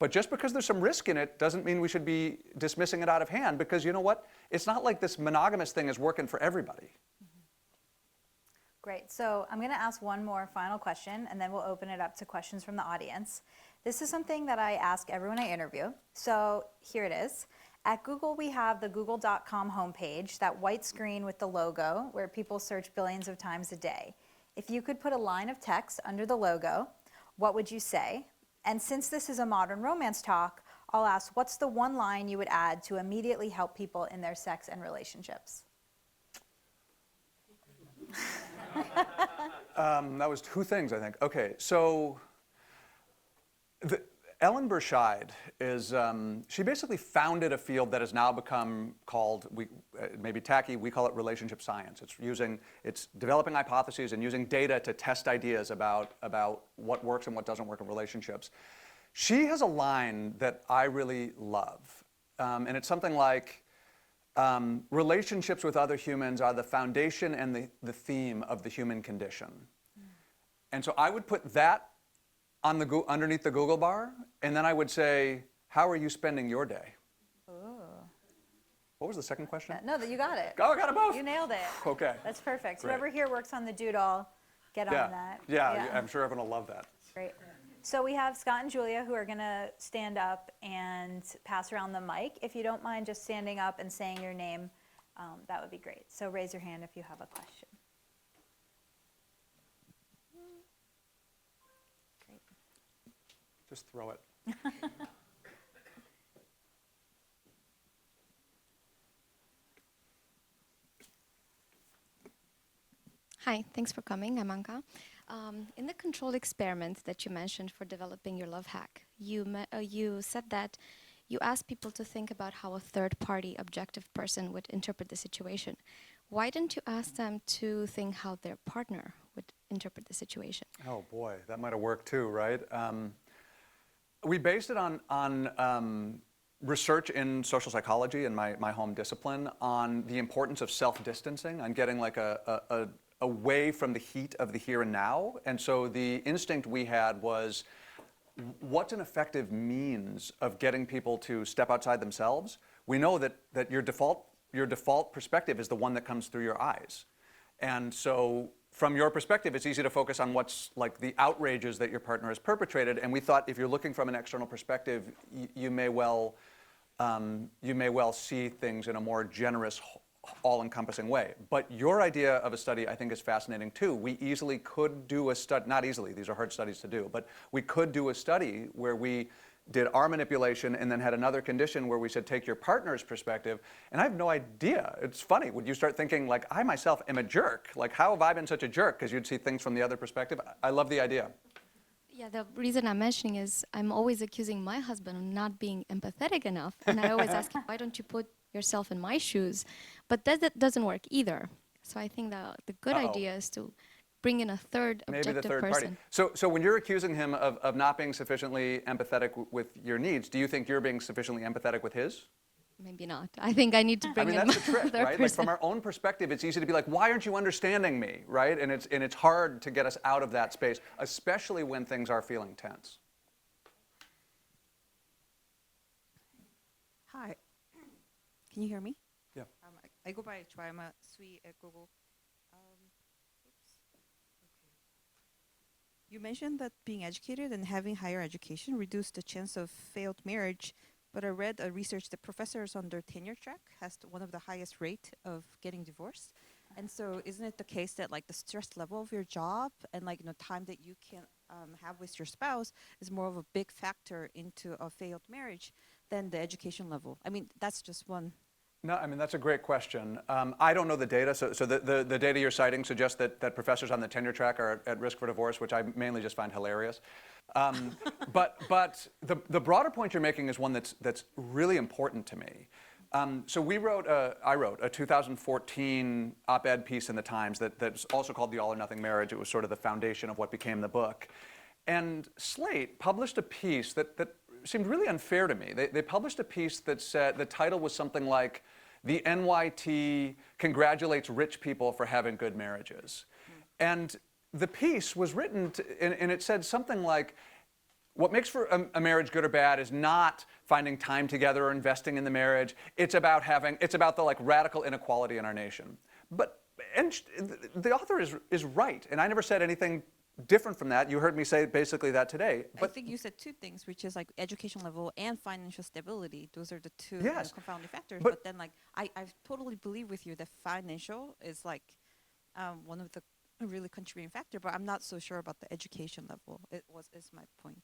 But just because there's some risk in it doesn't mean we should be dismissing it out of hand, because you know what? It's not like this monogamous thing is working for everybody. Great. So I'm going to ask one more final question, and then we'll open it up to questions from the audience. This is something that I ask everyone I interview. So here it is. At Google, we have the google.com homepage, that white screen with the logo where people search billions of times a day. If you could put a line of text under the logo, what would you say? And since this is a modern romance talk, I'll ask, what's the one line you would add to immediately help people in their sex and relationships? That was two things, I think. Okay, so Ellen Burchide is, she basically founded a field that has now become called, maybe tacky, we call it relationship science. It's developing hypotheses and using data to test ideas about what works and what doesn't work in relationships. She has a line that I really love, and it's something like, relationships with other humans are the foundation and the theme of the human condition. And so I would put that on underneath the Google bar, and then I would say, how are you spending your day? Ooh. What was the second question? No, you got it. Oh, I got it both. You nailed it. Okay. That's perfect. Great. Whoever here works on the doodle, get on that. Yeah, I'm sure everyone will love that. Great. So we have Scott and Julia who are going to stand up and pass around the mic. If you don't mind just standing up and saying your name, that would be great. So raise your hand if you have a question. Great. Just throw it. Hi, thanks for coming. I'm Anka. In the controlled experiment that you mentioned for developing your love hack, you said that you asked people to think about how a third-party objective person would interpret the situation. Why didn't you ask them to think how their partner would interpret the situation? Oh boy, that might have worked too, right? We based it on research in social psychology in my home discipline on the importance of self-distancing, on getting like away from the heat of the here and now. And so the instinct we had was, what's an effective means of getting people to step outside themselves? We know that your default perspective is the one that comes through your eyes. And so from your perspective, it's easy to focus on what's like the outrages that your partner has perpetrated. And we thought if you're looking from an external perspective, you may well see things in a more generous, all-encompassing way. But your idea of a study, I think, is fascinating too. We easily could do a study, not easily, these are hard studies to do, but we could do a study where we did our manipulation and then had another condition where we said, take your partner's perspective. And I have no idea. It's funny, would you start thinking, like, I myself am a jerk? Like, how have I been such a jerk? Because you'd see things from the other perspective. I love the idea. Yeah, the reason I'm mentioning is I'm always accusing my husband of not being empathetic enough. And I always ask him, why don't you put yourself in my shoes? But that doesn't work either. So I think the good idea is to bring in a third objective person. So when you're accusing him of not being sufficiently empathetic with your needs, do you think you're being sufficiently empathetic with his? Maybe not. I think I need to bring in that's the trick, another right? Like from our own perspective, it's easy to be like, why aren't you understanding me, right? And it's hard to get us out of that space, especially when things are feeling tense. Hi. Can you hear me? Yeah. I go by Chwaima Sui at Google. You mentioned that being educated and having higher education reduced the chance of failed marriage, but I read a research that professors on their tenure track has one of the highest rate of getting divorced. And so isn't it the case that like the stress level of your job and like, time that you can have with your spouse is more of a big factor into a failed marriage than the education level? I mean, that's just one. No, I mean, that's a great question. I don't know the data. So the data you're citing suggests that professors on the tenure track are at risk for divorce, which I mainly just find hilarious. But the broader point you're making is one that's really important to me. So I wrote a 2014 op-ed piece in the Times that's also called The All or Nothing Marriage. It was sort of the foundation of what became the book. And Slate published a piece that seemed really unfair to me. They published a piece that said, the title was something like, "The NYT congratulates rich people for having good marriages." And the piece was written, and it said something like, what makes for a marriage good or bad is not finding time together or investing in the marriage. It's about the like radical inequality in our nation. And the author is right, and I never said anything different from that. You heard me say basically that today. But I think you said two things, which is like education level and financial stability. Those are the two Yes, confounding factors. but But then like I totally believe with you that financial is like one of the really contributing factor, but I'm not so sure about the education level. Is my point.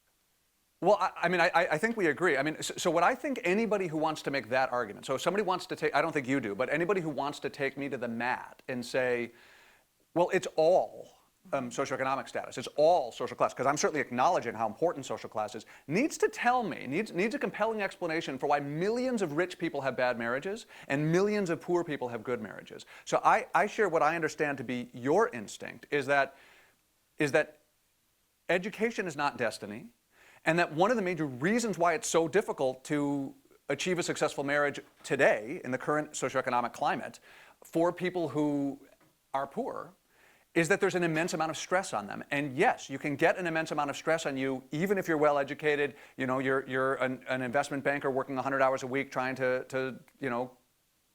Well, I think we agree. I mean, so what I think anybody who wants to make that argument, so if somebody wants to take, I don't think you do, but anybody who wants to take me to the mat and say, well, it's all socioeconomic status, it's all social class, because I'm certainly acknowledging how important social class is, needs to tell me, needs a compelling explanation for why millions of rich people have bad marriages and millions of poor people have good marriages. So I share what I understand to be your instinct, is that education is not destiny, and that one of the major reasons why it's so difficult to achieve a successful marriage today in the current socioeconomic climate for people who are poor is that there's an immense amount of stress on them. And yes, you can get an immense amount of stress on you even if you're well educated. You're an investment banker working 100 hours a week trying to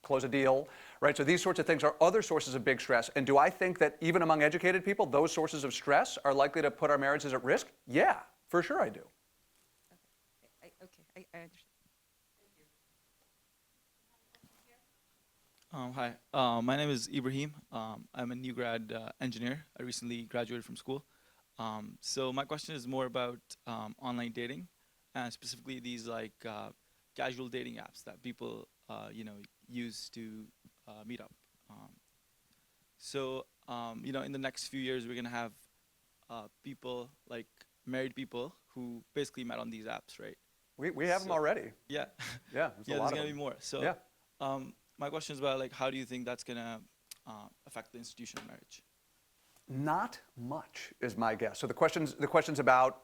close a deal, right? So these sorts of things are other sources of big stress. And do I think that even among educated people, those sources of stress are likely to put our marriages at risk? Yeah, for sure I do. I understand. Hi, my name is Ibrahim. I'm a new grad engineer. I recently graduated from school. So my question is more about online dating, and specifically these like casual dating apps that people use to meet up. In the next few years, we're gonna have people like married people who basically met on these apps, right? We have them already. Yeah. Yeah, there's a lot there's of gonna them. be more. So Yeah. my question is about like how do you think that's gonna affect the institution of marriage? Not much is my guess. So the question's about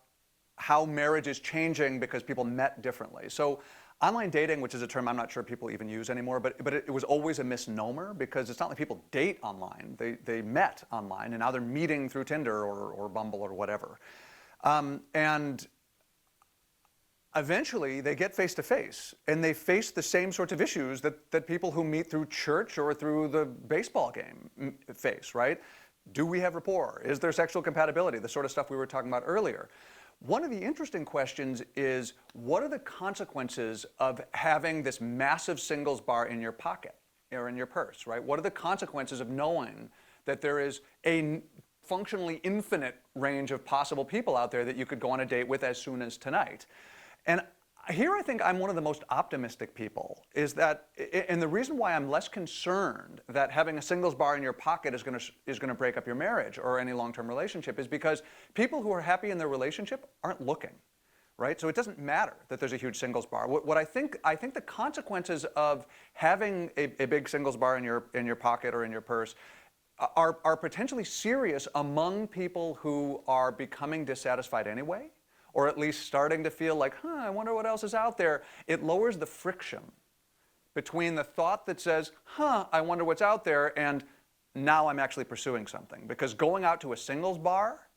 how marriage is changing because people met differently. So online dating, which is a term I'm not sure people even use anymore, but it was always a misnomer because it's not like people date online. They met online and now they're meeting through Tinder or Bumble or whatever. And eventually they get face to face and they face the same sorts of issues that people who meet through church or through the baseball game face, right? Do we have rapport? Is there sexual compatibility? The sort of stuff we were talking about earlier. One of the interesting questions is, what are the consequences of having this massive singles bar in your pocket or in your purse, right? What are the consequences of knowing that there is a functionally infinite range of possible people out there that you could go on a date with as soon as tonight? And here I think I'm one of the most optimistic people, is that, and the reason why I'm less concerned that having a singles bar in your pocket is going to break up your marriage or any long-term relationship is because people who are happy in their relationship aren't looking, right? So it doesn't matter that there's a huge singles bar. What I think the consequences of having a big singles bar in your pocket or in your purse are potentially serious among people who are becoming dissatisfied anyway, or at least starting to feel like, I wonder what else is out there. It lowers the friction between the thought that says, I wonder what's out there, and now I'm actually pursuing something. Because going out to a singles bar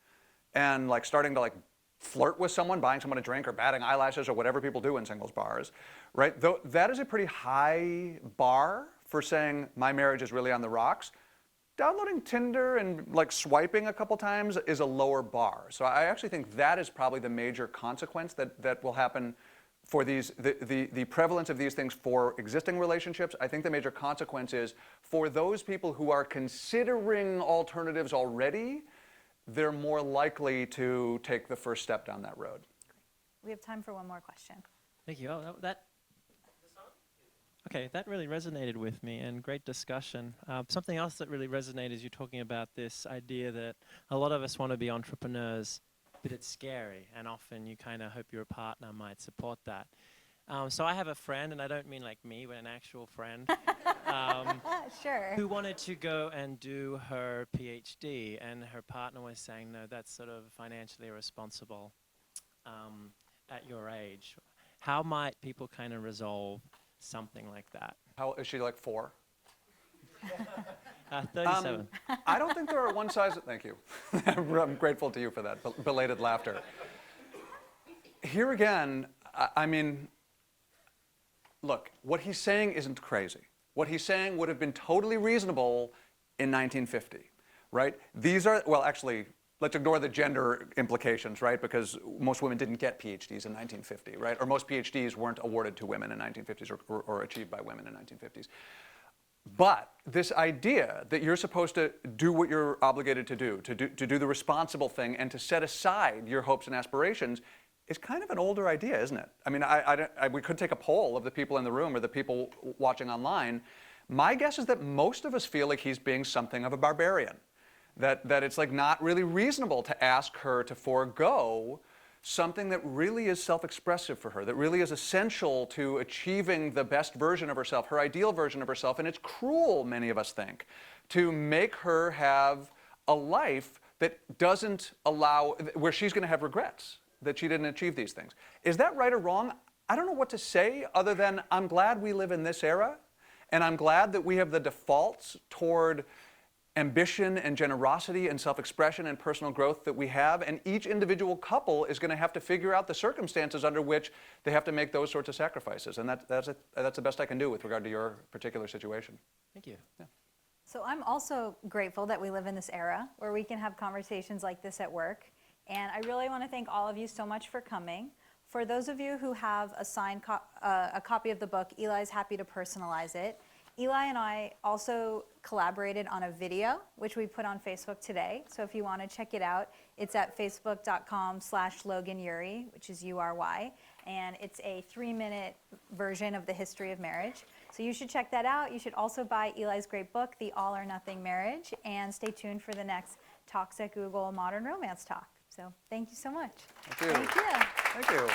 and like starting to like flirt with someone, buying someone a drink or batting eyelashes or whatever people do in singles bars, right? Though that is a pretty high bar for saying my marriage is really on the rocks. Downloading Tinder and like swiping a couple times is a lower bar. So I actually think that is probably the major consequence that will happen for the prevalence of these things for existing relationships. I think the major consequence is for those people who are considering alternatives already, they're more likely to take the first step down that road. We have time for one more question. Thank you. Oh, okay, that really resonated with me, and great discussion. Something else that really resonated is you talking about this idea that a lot of us want to be entrepreneurs, but it's scary, and often you kind of hope your partner might support that. So I have a friend, and I don't mean like me, but an actual friend, Sure. who wanted to go and do her PhD, and her partner was saying, no, that's sort of financially irresponsible at your age. How might people kind of resolve something like that? How is she, like 4? 37. I don't think there are one size. Thank you. I'm grateful to you for that belated laughter. Here again, I mean, look, what he's saying isn't crazy. What he's saying would have been totally reasonable in 1950, right? These are, well, actually, let's ignore the gender implications, right? Because most women didn't get PhDs in 1950, right? Or most PhDs weren't awarded to women in 1950s or achieved by women in 1950s. But this idea that you're supposed to do what you're obligated to do the responsible thing and to set aside your hopes and aspirations is kind of an older idea, isn't it? I mean, we could take a poll of the people in the room or the people watching online. My guess is that most of us feel like he's being something of a barbarian. That it's like not really reasonable to ask her to forego something that really is self-expressive for her, that really is essential to achieving the best version of herself, her ideal version of herself. And it's cruel, many of us think, to make her have a life that doesn't allow, where she's going to have regrets that she didn't achieve these things. Is that right or wrong? I don't know what to say other than I'm glad we live in this era, and I'm glad that we have the defaults toward ambition and generosity and self-expression and personal growth that we have, and each individual couple is going to have to figure out the circumstances under which they have to make those sorts of sacrifices, and that's the best I can do with regard to your particular situation. Thank you. Yeah. So I'm also grateful that we live in this era where we can have conversations like this at work, and I really want to thank all of you so much for coming. For those of you who have a signed a copy of the book, Eli's happy to personalize it. Eli and I also collaborated on a video, which we put on Facebook today. So if you want to check it out, it's at facebook.com/Logan Ury, which is URY. And it's a 3-minute version of the history of marriage. So you should check that out. You should also buy Eli's great book, The All or Nothing Marriage. And stay tuned for the next Talks at Google Modern Romance Talk. So thank you so much. Thank you. Thank you. Thank you.